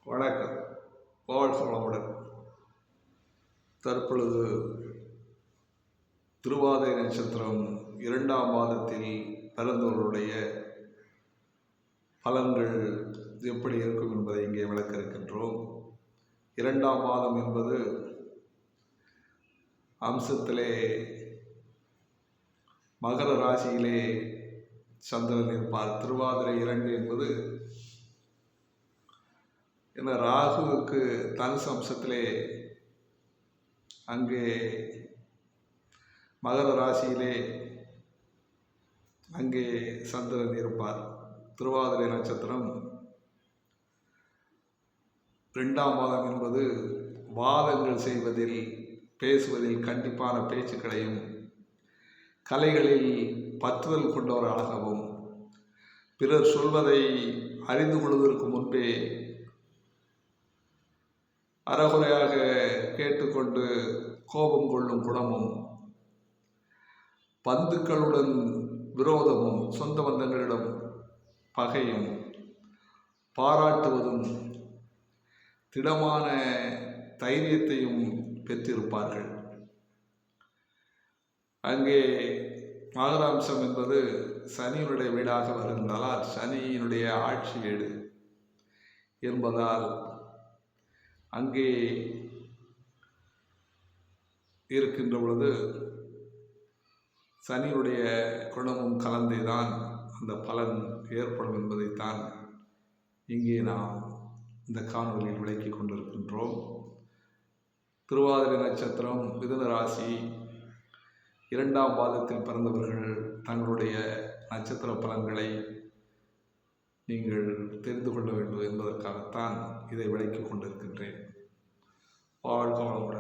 வணக்கம். வாழ்க வளமுடன். தற்பொழுது திருவாதிரை நட்சத்திரம் 2ஆம் மாதத்தில் பிறந்தவர்களுடைய பலன்கள் எப்படி இருக்கும் என்பதை இங்கே விளக்க இருக்கின்றோம். 2ஆம் மாதம் என்பது அம்சத்திலே மகர ராசியிலே சந்திரன் இருப்பார். திருவாதிரை 2 என்பது என ராகுவுக்கு தனுசு அம்சத்திலே அங்கே மகர ராசியிலே அங்கே சந்திரன் இருப்பார். திருவாதிரை நட்சத்திரம் 2ஆம் மாதம் என்பது வாதங்கள் செய்வதில், பேசுவதில் கண்டிப்பான பேச்சுக்களையும், கலைகளில் பற்றுதல் கொண்டவராகவும், பிறர் சொல்வதை அறிந்து கொள்வதற்கு முன்பே அறகுறையாக கேட்டுக்கொண்டு கோபம் கொள்ளும் குணமும், பந்துக்களுடன் விரோதமும், சொந்த பந்தங்களிடம் பகையும், பாராட்டுவதும், திடமான தைரியத்தையும் பெற்றிருப்பார்கள். அங்கே மகராம்சம் என்பது சனியினுடைய வீடாக வருகின்றதால் சனியினுடைய ஆட்சி வீடு என்பதால் அங்கே இருக்கின்ற பொழுது சனியுடைய குணமும் கலந்தேதான் அந்த பலன் ஏற்படும் என்பதைத்தான் இங்கே நாம் இந்த காணொலியில் விளக்கி கொண்டிருக்கின்றோம். திருவாதிரை நட்சத்திரம் மிதுன ராசி 2ஆம் பாதத்தில் பிறந்தவர்கள் தங்களுடைய நட்சத்திர பலன்களை நீங்கள் தெரிந்து கொள்ள வேண்டும் என்பதற்காகத்தான் இதை விளக்கி கொண்டிருக்கின்றேன். வாழ்க வளமுடன்.